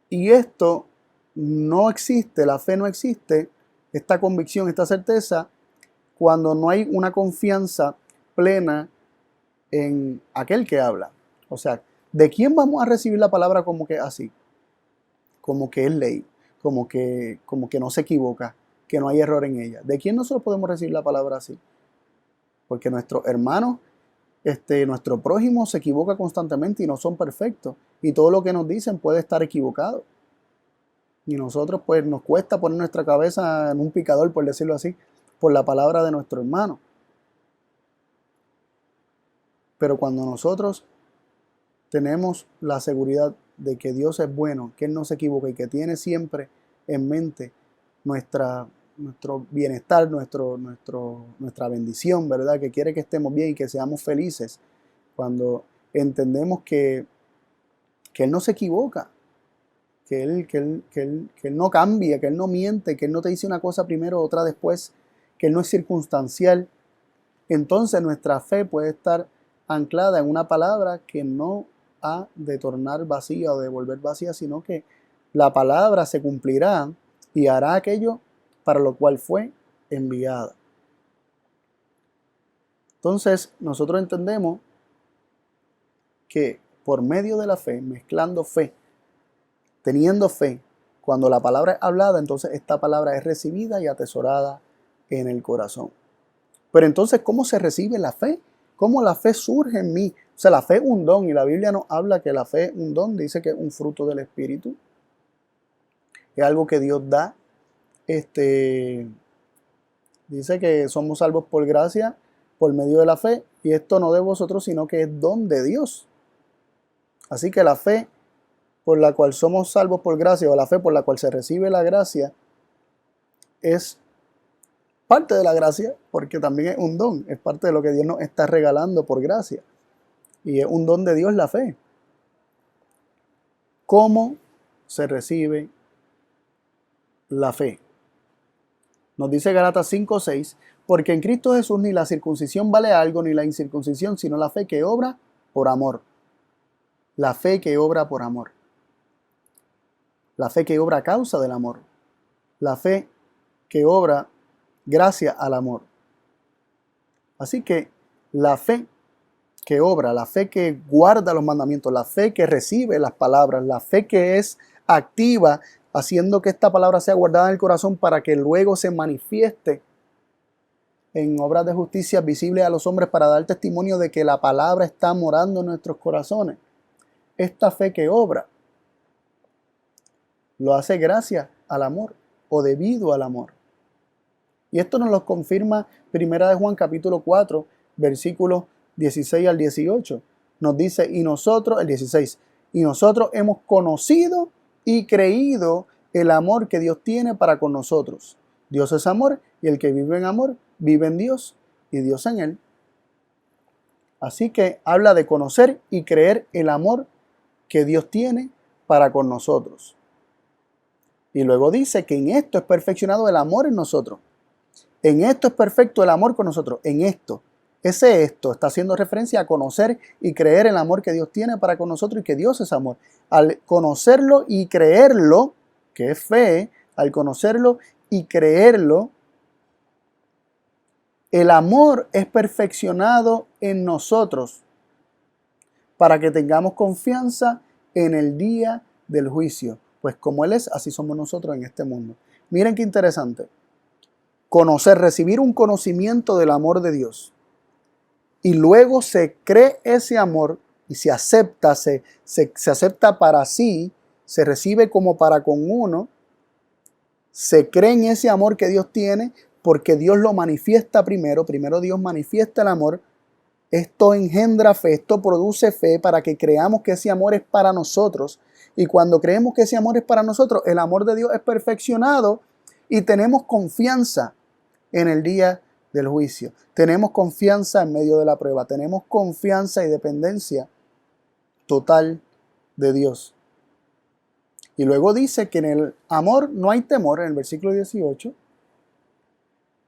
esto no existe, la fe no existe, esta convicción, esta certeza, cuando no hay una confianza plena en aquel que habla. O sea, ¿de quién vamos a recibir la palabra como que así? Como que es ley, como que no se equivoca, que no hay error en ella. ¿De quién nosotros podemos recibir la palabra así? Porque nuestros hermanos, nuestro prójimo se equivoca constantemente y no son perfectos. Y todo lo que nos dicen puede estar equivocado. Y nosotros pues nos cuesta poner nuestra cabeza en un picador, por decirlo así, por la palabra de nuestro hermano. Pero cuando nosotros tenemos la seguridad de que Dios es bueno, que Él no se equivoca y que tiene siempre en mente nuestro bienestar, nuestra bendición, ¿verdad? Que quiere que estemos bien y que seamos felices. Cuando entendemos que Él no se equivoca, que Él no cambia, que Él no miente, que Él no te dice una cosa primero, otra después, que Él no es circunstancial, entonces nuestra fe puede estar anclada en una palabra que no ha de tornar vacía o de volver vacía, sino que la palabra se cumplirá y hará aquello para lo cual fue enviada. Entonces nosotros entendemos que por medio de la fe, mezclando fe, teniendo fe, cuando la palabra es hablada, entonces esta palabra es recibida y atesorada en el corazón. Pero entonces, ¿cómo se recibe la fe? ¿Cómo la fe surge en mí? O sea, la fe es un don, y la Biblia nos habla que la fe es un don, dice que es un fruto del Espíritu. Es algo que Dios da. Dice que somos salvos por gracia, por medio de la fe, y esto no de vosotros, sino que es don de Dios. Así que la fe por la cual somos salvos por gracia, o la fe por la cual se recibe la gracia, es parte de la gracia, porque también es un don, es parte de lo que Dios nos está regalando por gracia. Y es un don de Dios la fe. ¿Cómo se recibe la fe? Nos dice Gálatas 5:6, porque en Cristo Jesús ni la circuncisión vale algo, ni la incircuncisión, sino la fe que obra por amor. La fe que obra por amor. La fe que obra a causa del amor. La fe que obra gracias al amor. Así que la fe que obra, la fe que guarda los mandamientos, la fe que recibe las palabras, la fe que es activa, haciendo que esta palabra sea guardada en el corazón para que luego se manifieste en obras de justicia visibles a los hombres para dar testimonio de que la palabra está morando en nuestros corazones. Esta fe que obra lo hace gracias al amor o debido al amor. Y esto nos lo confirma 1 de Juan capítulo 4, versículos 16 al 18. Nos dice, y nosotros, el 16, y nosotros hemos conocido y creído el amor que Dios tiene para con nosotros. Dios es amor y el que vive en amor vive en Dios y Dios en él. Así que habla de conocer y creer el amor que Dios tiene para con nosotros. Y luego dice que en esto es perfeccionado el amor en nosotros. En esto es perfecto el amor con nosotros. En esto. Ese esto está haciendo referencia a conocer y creer el amor que Dios tiene para con nosotros y que Dios es amor. Al conocerlo y creerlo, que es fe, al conocerlo y creerlo, el amor es perfeccionado en nosotros para que tengamos confianza en el día del juicio. Pues como Él es, así somos nosotros en este mundo. Miren qué interesante. Conocer, recibir un conocimiento del amor de Dios. Y luego se cree ese amor y se acepta, se acepta para sí, se recibe como para con uno. Se cree en ese amor que Dios tiene porque Dios lo manifiesta primero. Primero Dios manifiesta el amor. Esto engendra fe, esto produce fe para que creamos que ese amor es para nosotros. Y cuando creemos que ese amor es para nosotros, el amor de Dios es perfeccionado y tenemos confianza en el día del juicio. Tenemos confianza en medio de la prueba. Tenemos confianza y dependencia total de Dios. Y luego dice que en el amor no hay temor, en el versículo 18,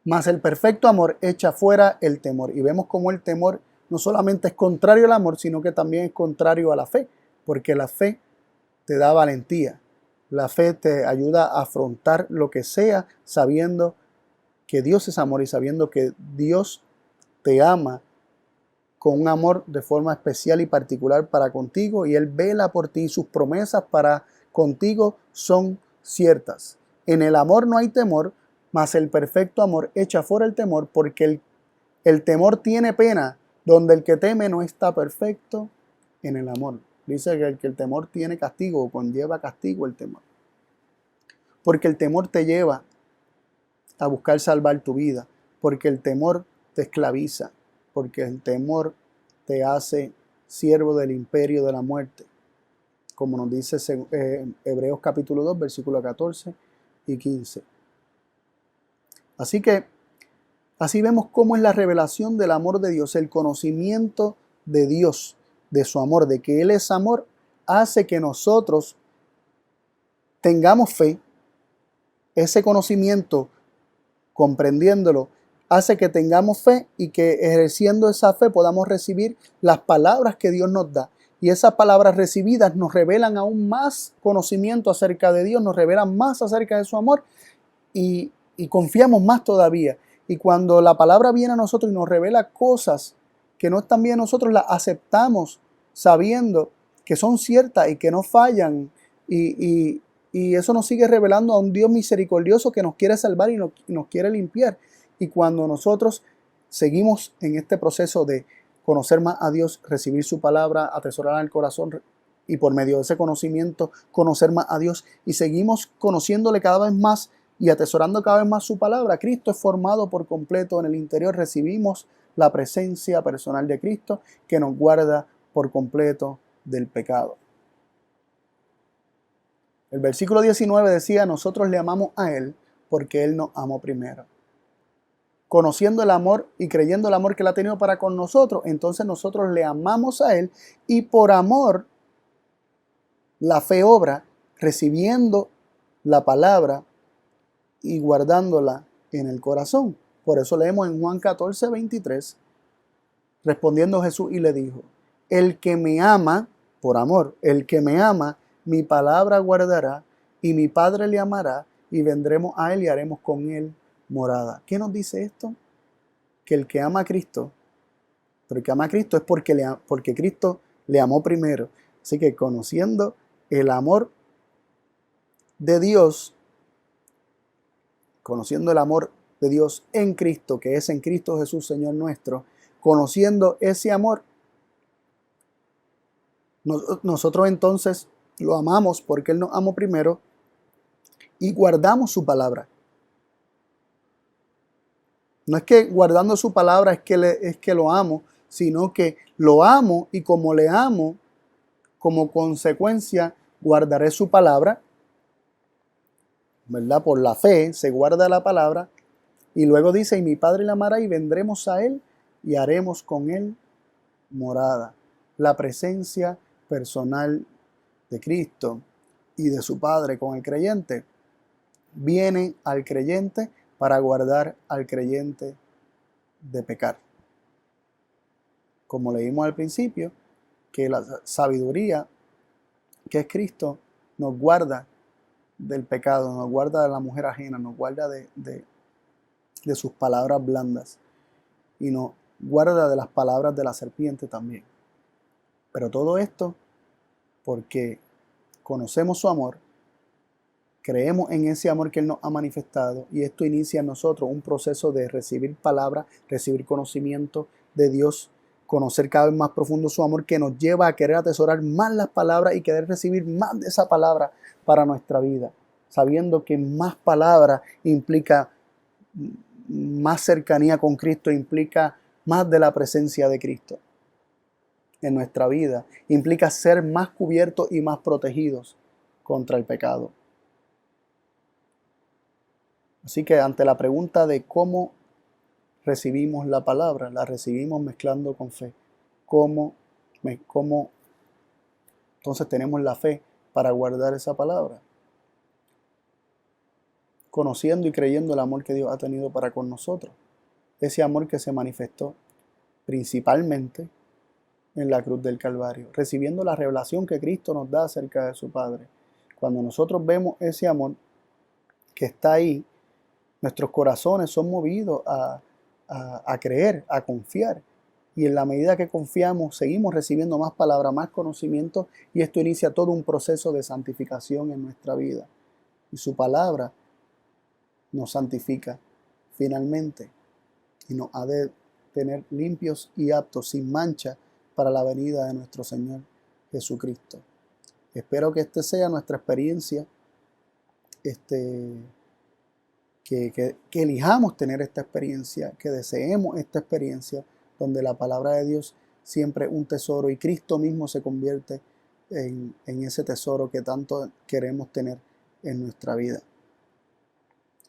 mas el perfecto amor echa fuera el temor. Y vemos cómo el temor no solamente es contrario al amor, sino que también es contrario a la fe, porque la fe te da valentía. La fe te ayuda a afrontar lo que sea, sabiendo que Dios es amor y sabiendo que Dios te ama con un amor de forma especial y particular para contigo, y Él vela por ti. Sus promesas para contigo son ciertas. En el amor no hay temor, mas el perfecto amor echa fuera el temor, porque el temor tiene pena, donde el que teme no está perfecto en el amor. Dice que el temor tiene castigo, o conlleva castigo el temor. Porque el temor te lleva a buscar salvar tu vida, porque el temor te esclaviza, porque el temor te hace siervo del imperio de la muerte, como nos dice Hebreos capítulo 2, versículos 14 y 15. Así que así vemos cómo es la revelación del amor de Dios, el conocimiento de Dios, de su amor, de que Él es amor, hace que nosotros tengamos fe. Ese conocimiento, comprendiéndolo, hace que tengamos fe y que ejerciendo esa fe podamos recibir las palabras que Dios nos da. Y esas palabras recibidas nos revelan aún más conocimiento acerca de Dios, nos revelan más acerca de su amor y confiamos más todavía. Y cuando la palabra viene a nosotros y nos revela cosas que no están bien, nosotros las aceptamos sabiendo que son ciertas y que no fallan. Y eso nos sigue revelando a un Dios misericordioso que nos quiere salvar y nos quiere limpiar. Y cuando nosotros seguimos en este proceso de conocer más a Dios, recibir su palabra, atesorarla en el corazón y por medio de ese conocimiento conocer más a Dios y seguimos conociéndole cada vez más y atesorando cada vez más su palabra, Cristo es formado por completo en el interior. Recibimos la presencia personal de Cristo que nos guarda por completo del pecado. El versículo 19 decía, nosotros le amamos a Él porque Él nos amó primero. Conociendo el amor y creyendo el amor que Él ha tenido para con nosotros, entonces nosotros le amamos a Él y por amor la fe obra, recibiendo la palabra y guardándola en el corazón. Por eso leemos en Juan 14, 23, respondiendo Jesús y le dijo, el que me ama, por amor, el que me ama, mi palabra guardará y mi Padre le amará y vendremos a Él y haremos con Él morada. ¿Qué nos dice esto? Que el que ama a Cristo, pero el que ama a Cristo es porque Cristo le amó primero. Así que conociendo el amor de Dios, conociendo el amor de Dios en Cristo, que es en Cristo Jesús, Señor nuestro, conociendo ese amor, nosotros entonces lo amamos porque Él nos amó primero y guardamos su palabra. No es que guardando su palabra es que lo amo, sino que lo amo y como le amo, como consecuencia guardaré su palabra, ¿verdad? Por la fe se guarda la palabra y luego dice, y mi Padre le amará y vendremos a Él y haremos con Él morada. La presencia personal de Cristo y de su Padre con el creyente viene al creyente para guardar al creyente de pecar. Como leímos al principio, que la sabiduría que es Cristo nos guarda del pecado, nos guarda de la mujer ajena, nos guarda de sus palabras blandas y nos guarda de las palabras de la serpiente también. Pero todo esto porque conocemos su amor, creemos en ese amor que Él nos ha manifestado y esto inicia en nosotros un proceso de recibir palabra, recibir conocimiento de Dios, conocer cada vez más profundo su amor que nos lleva a querer atesorar más las palabras y querer recibir más de esa palabra para nuestra vida, sabiendo que más palabra implica más cercanía con Cristo, implica más de la presencia de Cristo en nuestra vida, implica ser más cubiertos y más protegidos contra el pecado. Así que ante la pregunta de cómo recibimos la palabra, la recibimos mezclando con fe. ¿Cómo entonces tenemos la fe para guardar esa palabra? Conociendo y creyendo el amor que Dios ha tenido para con nosotros. Ese amor que se manifestó principalmente en la cruz del Calvario, recibiendo la revelación que Cristo nos da acerca de su Padre. Cuando nosotros vemos ese amor que está ahí, nuestros corazones son movidos a creer, a confiar. Y en la medida que confiamos, seguimos recibiendo más palabra, más conocimiento, y esto inicia todo un proceso de santificación en nuestra vida. Y su palabra nos santifica finalmente y nos ha de tener limpios y aptos, sin mancha, para la venida de nuestro Señor Jesucristo. Espero que esta sea nuestra experiencia, que elijamos tener esta experiencia, que deseemos esta experiencia, donde la palabra de Dios siempre es un tesoro y Cristo mismo se convierte en ese tesoro que tanto queremos tener en nuestra vida.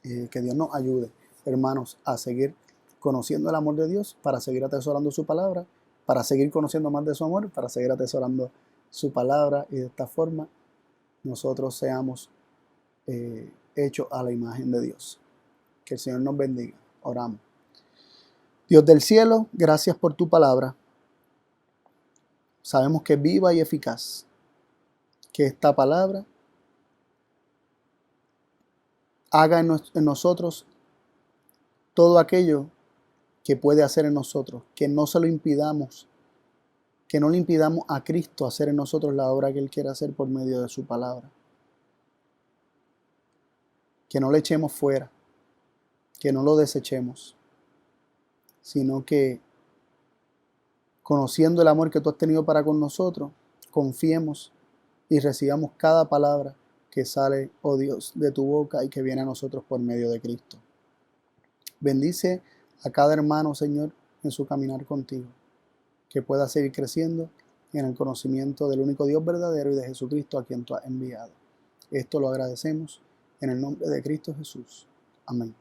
Que Dios nos ayude, hermanos, a seguir conociendo el amor de Dios, para seguir atesorando su palabra, para seguir conociendo más de su amor, para seguir atesorando su palabra y de esta forma nosotros seamos hechos a la imagen de Dios. Que el Señor nos bendiga. Oramos. Dios del cielo, gracias por tu palabra. Sabemos que es viva y eficaz. Que esta palabra haga en nosotros todo aquello que puede hacer en nosotros. Que no se lo impidamos. Que no le impidamos a Cristo hacer en nosotros la obra que Él quiere hacer por medio de su palabra. Que no le echemos fuera. Que no lo desechemos. Sino que, conociendo el amor que tú has tenido para con nosotros, confiemos y recibamos cada palabra que sale, oh Dios, de tu boca y que viene a nosotros por medio de Cristo. Bendice a cada hermano, Señor, en su caminar contigo, que pueda seguir creciendo en el conocimiento del único Dios verdadero y de Jesucristo a quien tú has enviado. Esto lo agradecemos en el nombre de Cristo Jesús. Amén.